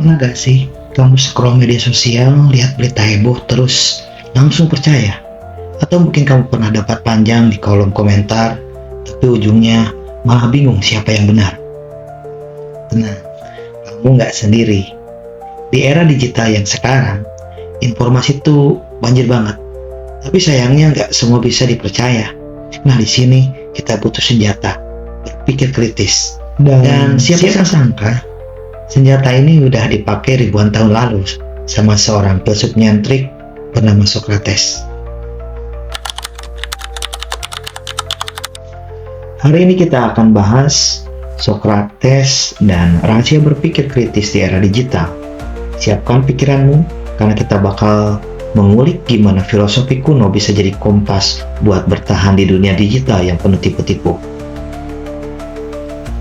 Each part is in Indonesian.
Pernah gak sih kamu scroll media sosial, lihat berita heboh terus langsung percaya? Atau mungkin kamu pernah dapat panjang di kolom komentar, tapi ujungnya malah bingung siapa yang benar? Tenang, kamu nggak sendiri. Di era digital yang sekarang, informasi itu banjir banget. Tapi sayangnya nggak semua bisa dipercaya. Nah, di sini kita butuh senjata, berpikir kritis. Dan siapa sangka, senjata ini udah dipakai ribuan tahun lalu sama seorang filsuf nyentrik bernama Socrates. Hari ini kita akan bahas Socrates dan rahasia berpikir kritis di era digital. Siapkan pikiranmu, karena kita bakal mengulik gimana filosofi kuno bisa jadi kompas buat bertahan di dunia digital yang penuh tipu-tipu.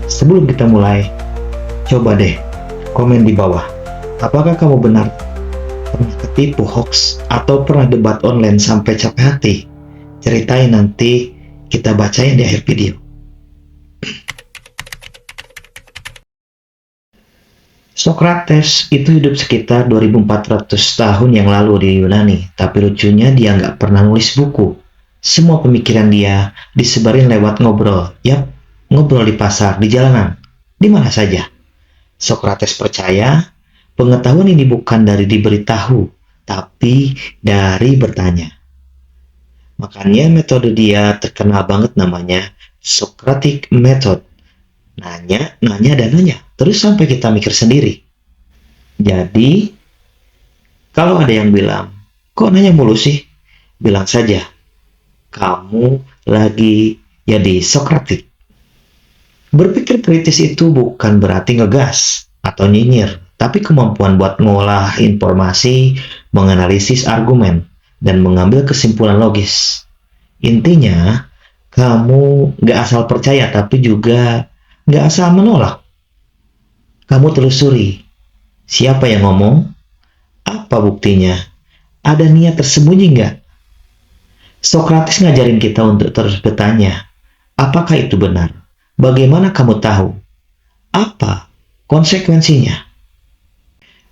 Sebelum kita mulai, coba deh komen di bawah. Apakah kamu benar pernah ketipu hoax atau pernah debat online sampai capek hati? Ceritain, nanti kita bacain di akhir video. Socrates itu hidup sekitar 2400 tahun yang lalu di Yunani, tapi lucunya dia nggak pernah nulis buku. Semua pemikiran dia disebarin lewat ngobrol. Yap, ngobrol di pasar, di jalanan, di mana saja. Socrates percaya pengetahuan ini bukan dari diberitahu, tapi dari bertanya. Makanya metode dia terkenal banget, namanya Socratic Method. Nanya, dan nanya, terus sampai kita mikir sendiri. Jadi, kalau ada yang bilang, kok nanya mulu sih? Bilang saja, kamu lagi jadi Socratic. Berpikir kritis itu bukan berarti ngegas atau nyinyir, tapi kemampuan buat ngolah informasi, menganalisis argumen, dan mengambil kesimpulan logis. Intinya, kamu gak asal percaya, tapi juga gak asal menolak. Kamu telusuri, siapa yang ngomong, apa buktinya, ada niat tersembunyi nggak? Socrates ngajarin kita untuk terus bertanya, apakah itu benar? Bagaimana kamu tahu? Apa konsekuensinya?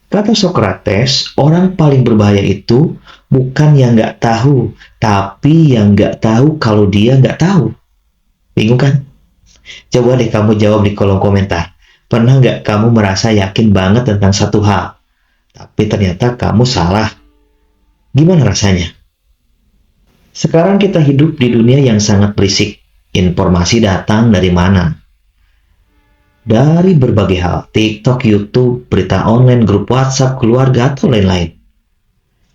Kata Socrates, orang paling berbahaya itu bukan yang nggak tahu, tapi yang nggak tahu kalau dia nggak tahu. Bingung kan? Coba deh kamu jawab di kolom komentar. Pernah nggak kamu merasa yakin banget tentang satu hal, tapi ternyata kamu salah? Gimana rasanya? Sekarang kita hidup di dunia yang sangat berisik. Informasi datang dari mana? Dari berbagai hal, TikTok, YouTube, berita online, grup WhatsApp, keluarga, atau lain-lain.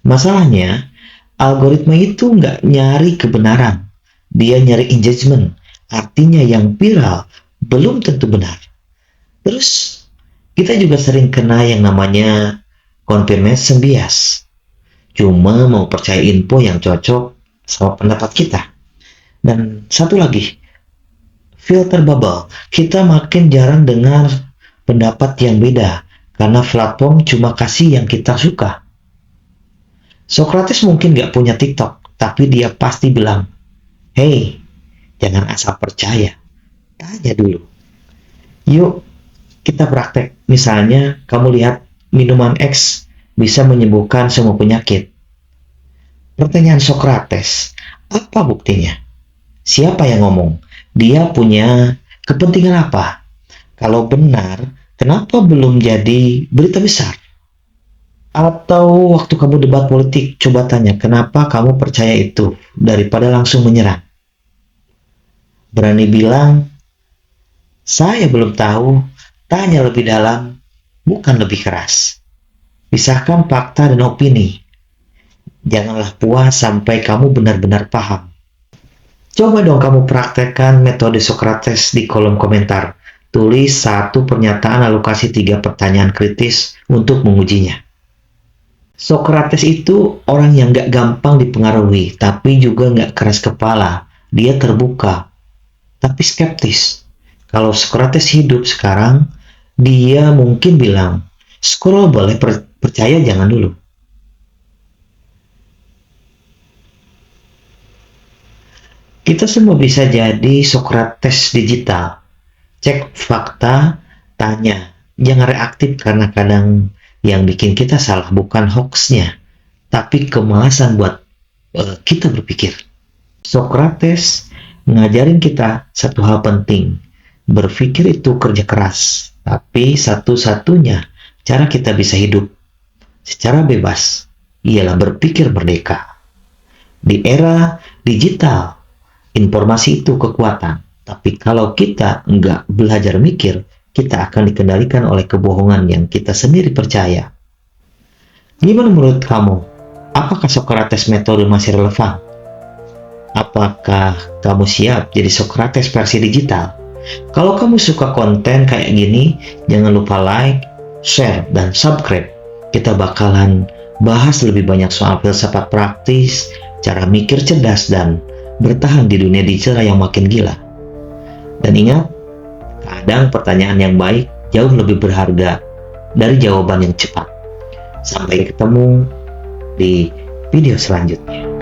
Masalahnya, algoritma itu nggak nyari kebenaran. Dia nyari engagement. Artinya yang viral belum tentu benar. Terus, kita juga sering kena yang namanya confirmation bias. Cuma mau percaya info yang cocok sama pendapat kita. Dan satu lagi, filter bubble. Kita makin jarang dengar pendapat yang beda, karena platform cuma kasih yang kita suka. Socrates mungkin nggak punya TikTok, tapi dia pasti bilang, hey, jangan asal percaya, tanya dulu. Yuk, kita praktek. Misalnya, kamu lihat minuman X bisa menyembuhkan semua penyakit. Pertanyaan Socrates, apa buktinya? Siapa yang ngomong? Dia punya kepentingan apa? Kalau benar, kenapa belum jadi berita besar? Atau waktu kamu debat politik, coba tanya, kenapa kamu percaya itu daripada langsung menyerang? Berani bilang, saya belum tahu, tanya lebih dalam, bukan lebih keras. Pisahkan fakta dan opini. Janganlah puas sampai kamu benar-benar paham. Coba dong kamu praktekkan metode Socrates di kolom komentar. Tulis satu pernyataan lalu kasih 3 pertanyaan kritis untuk mengujinya. Socrates itu orang yang gak gampang dipengaruhi, tapi juga gak keras kepala. Dia terbuka, tapi skeptis. Kalau Socrates hidup sekarang, dia mungkin bilang, scroll boleh, percaya jangan dulu. Kita semua bisa jadi Socrates digital. Cek fakta, tanya. Jangan reaktif karena kadang Yang bikin kita salah bukan hoaxnya, tapi kemalasan buat kita berpikir. Socrates ngajarin kita satu hal penting. Berpikir itu kerja keras, tapi satu-satunya cara kita bisa hidup secara bebas ialah berpikir merdeka. Di era digital, informasi itu kekuatan. Tapi kalau kita nggak belajar mikir, kita akan dikendalikan oleh kebohongan yang kita sendiri percaya. Gimana menurut kamu? Apakah Socrates metode masih relevan? Apakah kamu siap jadi Socrates versi digital? Kalau kamu suka konten kayak gini, jangan lupa like, share, dan subscribe. Kita bakalan bahas lebih banyak soal filsafat praktis, cara mikir cerdas, dan bertahan di dunia digital yang makin gila. Dan ingat, kadang pertanyaan yang baik jauh lebih berharga dari jawaban yang cepat. Sampai ketemu di video selanjutnya.